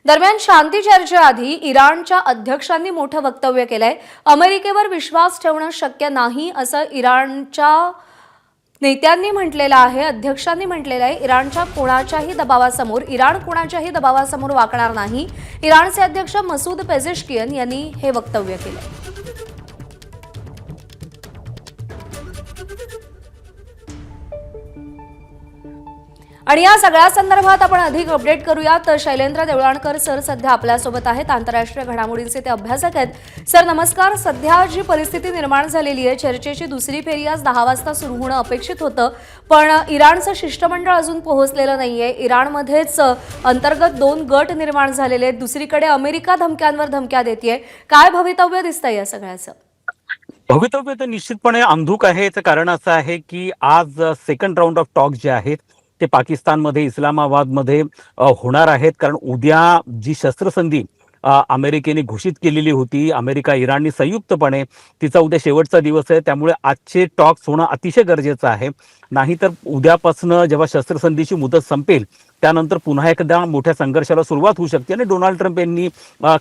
दरम्यान शांती चर्चेआधी इराणच्या अध्यक्षांनी मोठं वक्तव्य केलंय। अमेरिकेवर विश्वास ठेवणं शक्य नाही असं इराणच्या नेत्यांनी म्हटलेलं आहे। अध्यक्षांनी म्हटलेलं आहे इराण कोणाच्याही दबावासमोर वाकणार नाही। इराणचे अध्यक्ष मसूद पेझेश्कियन यांनी हे वक्तव्य केले। आणि या सगळ्या संदर्भात आपण अधिक अपडेट करूया। तर शैलेंद्र देवळाणकर सर सध्या आपल्यासोबत आहेत, आंतरराष्ट्रीय घडामोडींचे ते अभ्यासक आहेत। सर नमस्कार। सध्या जी परिस्थिती निर्माण झालेली आहे, चर्चेची दुसरी फेरी आज 10 वाजता सुरू होणं अपेक्षित होतं, पण इराणचं शिष्टमंडळ अजून पोहोचलेलं नाहीये। इराणमध्येच अंतर्गत 2 गट निर्माण झालेले आहेत। दुसरीकडे अमेरिका धमक्यांवर धमक्या देतेय। काय भवितव्य दिसतंय या सगळ्याचं? भवितव्य तर निश्चितपणे अंधुक आहे। याचं कारण असं आहे की आज सेकंड राऊंड ऑफ टॉक जे आहेत ते पाकिस्तानमध्ये इस्लामाबादमध्ये होणार आहेत। कारण उद्या जी शस्त्रसंधी अमेरिकेने घोषित केलेली होती, अमेरिका इराणनी संयुक्तपणे, तिचा उद्या शेवटचा दिवस आहे। त्यामुळे आजचे टॉक्स होणं अतिशय गरजेचं आहे। नाहीतर उद्यापासून जेव्हा शस्त्रसंधीची मुदत संपेल त्यानंतर पुन्हा एकदा मोठ्या संघर्षाला सुरुवात होऊ शकते। आणि डोनाल्ड ट्रम्प यांनी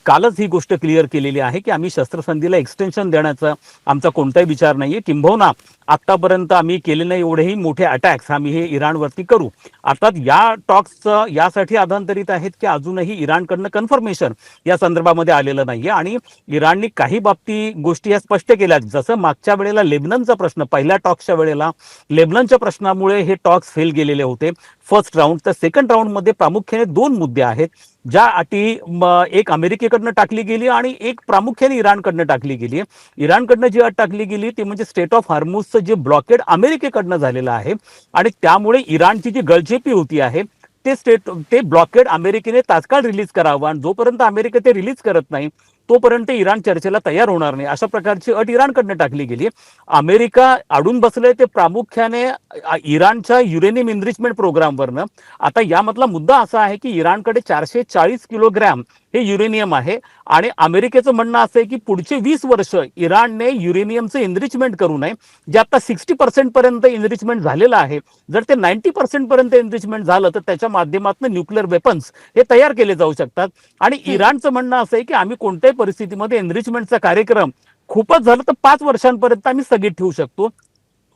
कालच ही गोष्ट क्लिअर केलेली आहे की आम्ही शस्त्रसंधीला एक्सटेन्शन देण्याचा आमचा कोणताही विचार नाहीये। किंबहुना आतापर्यंत आम्ही केलेले एवढेही मोठे अटॅक्स आम्ही हे इराणवरती करू। अर्थात या टॉक्स यासाठी अधांतरित आहेत की अजूनही इराणकडनं कन्फर्मेशन या संदर्भामध्ये आलेलं नाहीये। आणि इराणनी काही गोष्टी या स्पष्ट केल्या, जसं मागच्या वेळेला लेबननचा प्रश्न, पहिल्या टॉक्सच्या वेळेला लेबननच्या प्रश्नामुळे हे टॉक्स फेल गेलेले होते फर्स्ट राऊंड। तर सेकंड राऊंड मध्ये प्रामुख्याने 2 मुद्दे आहेत, ज्या अटी एक अमेरिकेकडनं टाकली गेली आणि एक प्रामुख्याने इराणकडनं टाकली गेली। इराणकडनं जी अट टाकली गेली ती म्हणजे स्टेट ऑफ हॉर्मुझचं जे ब्लॉकेड अमेरिकेकडनं झालेलं आहे आणि त्यामुळे इराणची जी गळचेपी होती आहे ते ब्लॉकेड अमेरिकेने तात्काळ रिलीज करावं, आणि जोपर्यंत अमेरिका ते रिलीज करत नाही तोपर्यंत इराण चर्चेला तयार होणार नाही, अशा प्रकारची अट इराणकडनं टाकली गेली। अमेरिका अडून बसले ते प्रामुख्याने इराणच्या युरेनियम इनरिचमेंट प्रोग्रामवरनं। आता यामधला मुद्दा असा आहे की इराणकडे 440 किलोग्रॅम हे युरेनियम आहे आणि अमेरिकेचं म्हणणं असं आहे की पुढचे 20 वर्ष इराणने युरेनियमचं इनरिचमेंट करू नये। जे आता 60% पर्यंत इनरिचमेंट झालेलं आहे, जर ते 90% पर्यंत इनरिचमेंट झालं तर त्याच्या माध्यमातून न्यूक्लिअर वेपन्स हे तयार केले जाऊ शकतात। आणि इराणचं म्हणणं असं आहे की आम्ही कोणत्याही परिस्थितीमध्ये एनरिचमेंटचा कार्यक्रम खूपच झालं तर 5 वर्षांपर्यंत आम्ही स्थगित ठेवू शकतो,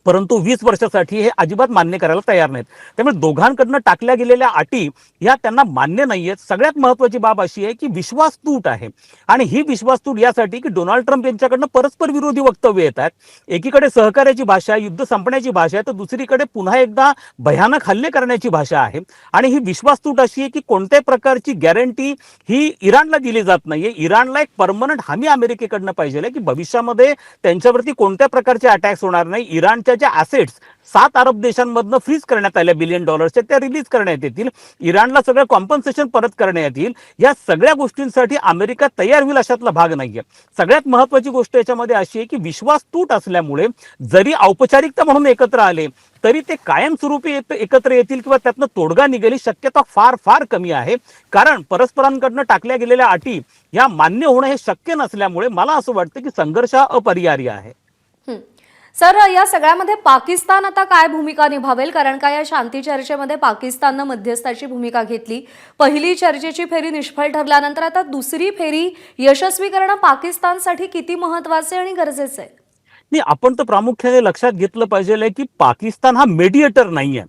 परंतु 20 वर्षासाठी हे अजिबात मान्य करायला तयार नाहीत। त्यामुळे दोघांकडनं टाकल्या गेलेल्या अटी या त्यांना मान्य नाहीयेत। सगळ्यात महत्त्वाची बाब अशी आहे की विश्वास तूट आहे, आणि ही विश्वास तूट यासाठी की डोनाल्ड ट्रम्प यांच्याकडनं परस्पर विरोधी वक्तव्य येत आहेत। एकीकडे सहकार्याची भाषा, युद्ध संपण्याची भाषा आहे, तर दुसरीकडे पुन्हा एकदा भयानक हल्ले करण्याची भाषा आहे। आणि ही विश्वास तूट अशी आहे की कोणत्याही प्रकारची गॅरंटी ही इराणला दिली जात नाहीये। इराणला एक परमनंट हमी अमेरिकेकडनं पाहिजे की भविष्यामध्ये त्यांच्यावरती कोणत्या प्रकारचे अटॅक्स होणार नाही। इराणच्या ज्या ॲसेट्स 7 अरब देशांमधनं फ्रीज करण्यात आल्या $1 बिलियन त्या रिलीज करण्यात येतील, इराणला सगळं कॉम्पन्सेशन परत करण्यात येईल। या सगळ्या गोष्टींसाठी अमेरिका तयार होईल अशातला भाग नाहीये। सगळ्यात महत्त्वाची गोष्ट याच्यामध्ये अशी आहे की विश्वास तूट असल्यामुळे जरी औपचारिकता म्हणून एकत्र आले तरी ते कायमस्वरूपी एकत्र येतील किंवा त्यातनं तोडगा निघेल ही शक्यता फार फार कमी आहे। कारण परस्परांकडनं टाकल्या गेलेल्या अटी या मान्य होणं हे शक्य नसल्यामुळे मला असं वाटतं की संघर्ष अपरिहार्य आहे। सर या सगळ्यामध्ये पाकिस्तान आता काय भूमिका निभावेल? कारण का या शांती चर्चेमध्ये पाकिस्ताननं मध्यस्थाची भूमिका घेतली। पहिली चर्चेची फेरी निष्फळ ठरल्यानंतर आता दुसरी फेरी यशस्वी करणं पाकिस्तानसाठी किती महत्त्वाचे आणि गरजेचे आहे? नाही, आपण तर प्रामुख्याने लक्षात घेतलं पाहिजे की पाकिस्तान हा मेडिएटर नाहीये,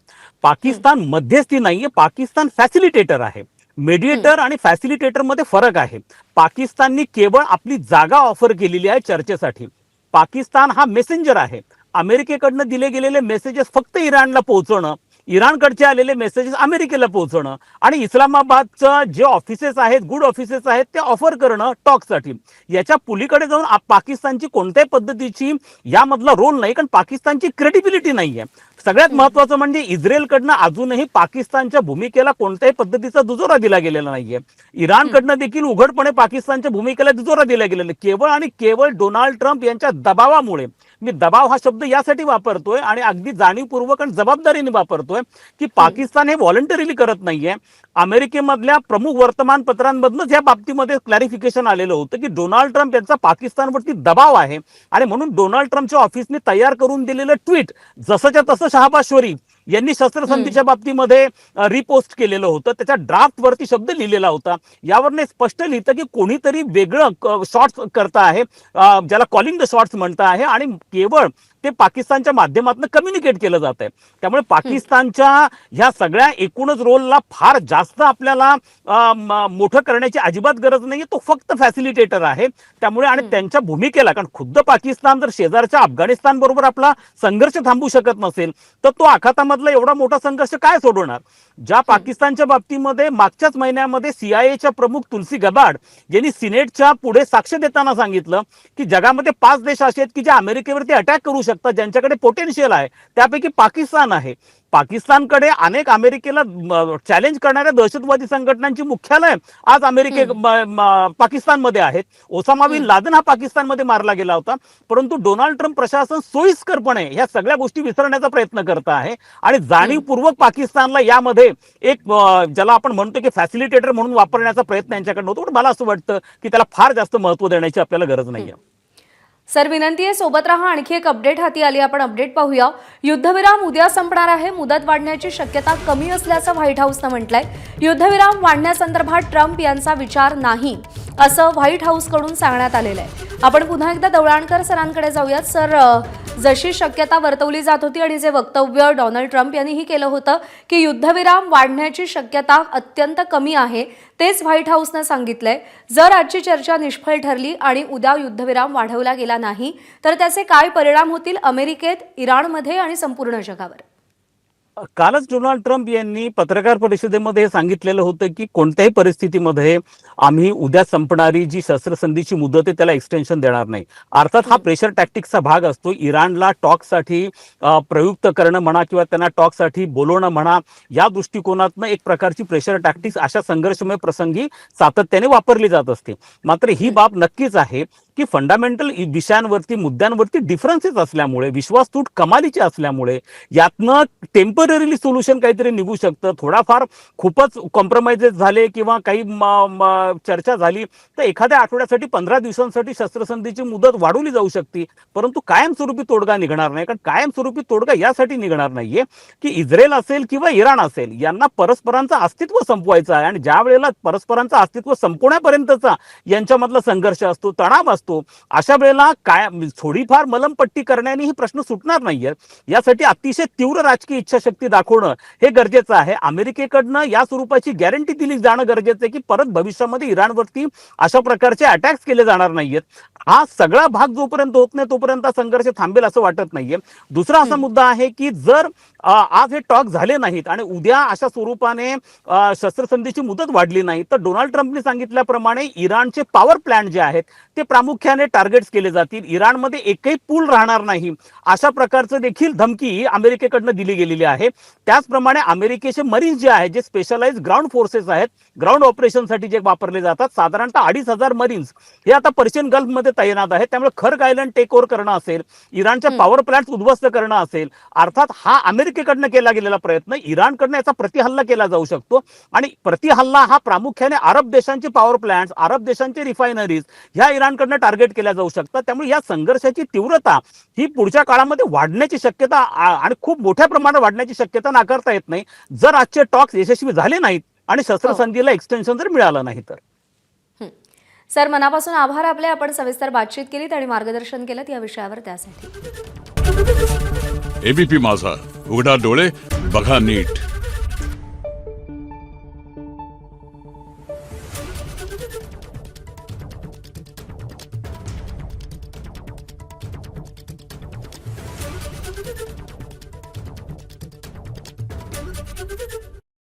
पाकिस्तान मध्यस्थी नाहीये, पाकिस्तान फॅसिलिटेटर आहे। मेडिएटर आणि फॅसिलिटेटर मध्ये फरक आहे। पाकिस्ताननी केवळ आपली जागा ऑफर केलेली आहे चर्चेसाठी। पाकिस्तान हा मेसेंजर आहे। अमेरिकेकडनं दिले गेलेले मेसेजेस फक्त इराणला पोहोचवणं, इराणकडचे आलेले मेसेजेस अमेरिकेला पोहोचवणं आणि इस्लामाबादचं जे ऑफिसेस आहेत, गुड ऑफिसेस आहेत, ते ऑफर करणं टॉकसाठी। याच्या पुलीकडे जाऊन पाकिस्तानची कोणत्याही पद्धतीची यामधला रोल नाही, कारण पाकिस्तानची क्रेडिबिलिटी नाहीये। सगळ्यात महत्त्वाचं म्हणजे इस्रायलकडनं अजूनही पाकिस्तानच्या भूमिकेला कोणत्याही पद्धतीचा दुजोरा दिला गेलेला नाहीये। इराणकडनं देखील उघडपणे पाकिस्तानच्या भूमिकेला दुजोरा दिला गेलेला केवळ आणि केवळ डोनाल्ड ट्रम्प यांच्या दबावामुळे। मी दबाव हा शब्द यासाठी वापरतोय आणि अगदी जाणीवपूर्वक आणि जबाबदारीने वापरतोय की पाकिस्तान हे व्हॉलंटरीली करत नाहीये। अमेरिकेमधल्या प्रमुख वर्तमानपत्रांमधूनच या बाबतीमध्ये क्लॅरिफिकेशन आलेलं होतं की डोनाल्ड ट्रम्प यांचा पाकिस्तानवरती दबाव आहे, आणि म्हणून डोनाल्ड ट्रम्पच्या ऑफिसने तयार करून दिलेलं ट्विट जसंच्या तसं शाहबाज शरीफ यांनी शस्त्रसंधीच्या बाबतीमध्ये रिपोस्ट केलेलं होतं, त्याच्या ड्राफ्ट वरती शब्द लिहिलेला होता. यावरने स्पष्ट लिहितं की कोणीतरी वेगळं शॉट्स करता आहे, ज्याला कॉलिंग द शॉट्स म्हणता आहे, आणि केवळ ते पाकिस्तानच्या माध्यमातून कम्युनिकेट केलं जात आहे. त्यामुळे पाकिस्तानच्या ह्या सगळ्या एकूणच रोलला फार जास्त आपल्याला मोठं करण्याची अजिबात गरज नाहीये. तो फक्त फॅसिलिटेटर आहे. त्यामुळे आणि त्यांच्या भूमिकेला, कारण खुद्द पाकिस्तान जर शेजारच्या अफगाणिस्तान बरोबर आपला संघर्ष थांबवू शकत नसेल तर तो आखातामधला एवढा मोठा संघर्ष काय सोडवणार. ज्या पाकिस्तानच्या बाबतीमध्ये मागच्याच महिन्यामध्ये सीआयएच्या प्रमुख तुलसी गबार्ड यांनी सिनेटच्या पुढे साक्ष देताना सांगितलं की जगामध्ये 5 देश असे आहेत की जे अमेरिकेवरती अटॅक करू शकतात, ज्यांच्याकडे पोटेन्शियल आहे, त्यापैकी पाकिस्तान आहे. पाकिस्तानकडे अनेक अमेरिकेला चॅलेंज करणाऱ्या दहशतवादी संघटनांची मुख्यालय आज पाकिस्तानमध्ये आहेत. ओसामा बिन लादेन हा पाकिस्तानमध्ये मारला गेला होता. परंतु डोनाल्ड ट्रम्प प्रशासन सोयीस्करपणे ह्या सगळ्या गोष्टी विसरण्याचा प्रयत्न करत आहे आणि जाणीवपूर्वक पाकिस्तानला यामध्ये एक ज्याला आपण म्हणतो की फॅसिलिटेटर म्हणून वापरण्याचा प्रयत्न यांच्याकडे होतो. पण मला असं वाटतं की त्याला फार जास्त महत्त्व देण्याची आपल्याला गरज नाहीये. सर, विनंती आहे, सोबत राहा. आणखी एक अपडेट हाती आली, आपण अपडेट पाहूया. युद्धविराम उद्या संपणार आहे, मुदत वाढण्याची शक्यता कमी असल्याचं व्हाईट हाऊसनं म्हटलंय. युद्धविराम वाढण्यासंदर्भात ट्रम्प यांचा विचार नाही असं व्हाईट हाऊसकडून सांगण्यात आलेलं आहे. आपण पुन्हा एकदा दवळाणकर सरांकडे जाऊयात. सर, जशी शक्यता वर्तवली जात होती आणि जे वक्तव्य डोनाल्ड ट्रम्प यांनीही केलं होतं की युद्धविराम वाढण्याची शक्यता अत्यंत कमी आहे, तेच व्हाईट हाऊसनं सांगितलंय. जर आजची चर्चा निष्फळ ठरली आणि उद्या युद्धविराम वाढवला गेला नाही तर त्याचे काय परिणाम होतील अमेरिकेत, इराणमध्ये आणि संपूर्ण जगावर? कालच डोनाल्ड ट्रम्प यांनी पत्रकार परिषदेमध्ये सांगितलेलं होतं की कोणत्याही परिस्थितीमध्ये आम्ही उद्या संपणारी जी शस्त्रसंधीची मुदत आहे त्याला एक्सटेन्शन देणार नाही. अर्थात हा प्रेशर टॅक्टिक्सचा भाग असतो. इराणला टॉकसाठी प्रयुक्त करणं म्हणा किंवा त्यांना टॉकसाठी बोलवणं म्हणा, या दृष्टिकोनातनं एक प्रकारची प्रेशर टॅक्टिक्स अशा संघर्षमय प्रसंगी सातत्याने वापरली जात असते. मात्र ही बाब नक्कीच आहे की फंडामेंटल विषयांवरती, मुद्द्यांवरती डिफरन्सेस असल्यामुळे, विश्वासतूट कमालीची असल्यामुळे यातनं टेम्पररीली सोल्युशन काहीतरी निघू शकतं. थोडाफार खूपच कॉम्प्रोमाइजेस झाले किंवा काही चर्चा झाली तर एखाद्या आठवड्यासाठी 15 दिवसांसाठी शस्त्रसंधीची मुदत वाढवली जाऊ शकते. परंतु कायमस्वरूपी तोडगा निघणार नाही. कारण कायमस्वरूपी तोडगा यासाठी निघणार नाहीये की इस्रायल असेल किंवा इराण असेल यांना परस्परांचं अस्तित्व संपवायचं आहे. आणि ज्या वेळेला परस्परांचं अस्तित्व संपवण्यापर्यंतचा यांच्यामधला संघर्ष असतो, तणाव असतो, अशा वेळेला काय थोडीफार मलमपट्टी करण्याने ही प्रश्न सुटणार नाहीये. यासाठी अतिशय तीव्र राजकीय इच्छाशक्ती दाखवणं हे गरजेचं आहे. अमेरिकेकडनं या स्वरूपाची गॅरंटी दिली जाणं गरजेचं आहे की परत भविष्यामध्ये इराणवरती अशा प्रकारचे अटॅक्स केले जाणार नाहीयेत. हा सगळा भाग जोपर्यंत होत नाही तोपर्यंत संघर्ष थांबेल असं वाटत नाहीये. दुसरा असा मुद्दा आहे की जर आज हे टॉक झाले नाहीत आणि उद्या अशा स्वरूपाने शस्त्रसंधीची मुदत वाढली नाही तर डोनाल्ड ट्रम्पने सांगितल्याप्रमाणे इराणचे पॉवर प्लांट जे आहेत ते प्रामुख्याने टार्गेट्स केले जातील. इराणमध्ये एकही पूल राहणार नाही अशा प्रकारचं देखील धमकी अमेरिकेकडनं दिली गेलेली आहे. त्याचप्रमाणे अमेरिकेचे मरीन्स जे आहेत, जे स्पेशलाइज ग्राउंड फोर्सेस आहेत, ग्राउंड ऑपरेशनसाठी जे वापरले जातात, साधारणतः 2,500 मरीन्स हे आता पर्शियन गल्फमध्ये तैनात आहेत. त्यामुळे खर्ग आयलंड टेक ओव्हर करणं असेल, इराणच्या पॉवर प्लांट उद्ध्वस्त करणं असेल, अर्थात हा अमेरिकेकडनं केला गेलेला प्रयत्न इराणकडनं याचा प्रतिहल्ला केला जाऊ शकतो. आणि प्रतिहल्ला हा प्रामुख्याने अरब देशांचे पॉवर प्लांट्स, अरब देशांचे रिफायनरीज ह्या इराणकडनं टार्गेट केल्या जाऊ शकतात. त्यामुळे या संघर्षाची तीव्रता ही पुढच्या काळामध्ये वाढण्याची शक्यता आणि खूप मोठ्या प्रमाणात वाढण्याची शक्यता नाकारता येत नाही जर आजचे टॉक्स यशस्वी झाले नाहीत आणि शस्त्रसंधीला एक्सटेन्शन जर मिळालं नाही तर. सर, मनापासून आभार आपले. आपण सविस्तर बातचीत केलीत आणि मार्गदर्शन केलं या विषयावर, त्यासाठी. एबीपी माझा, उघडा डोळे बघा नीट. Thank you.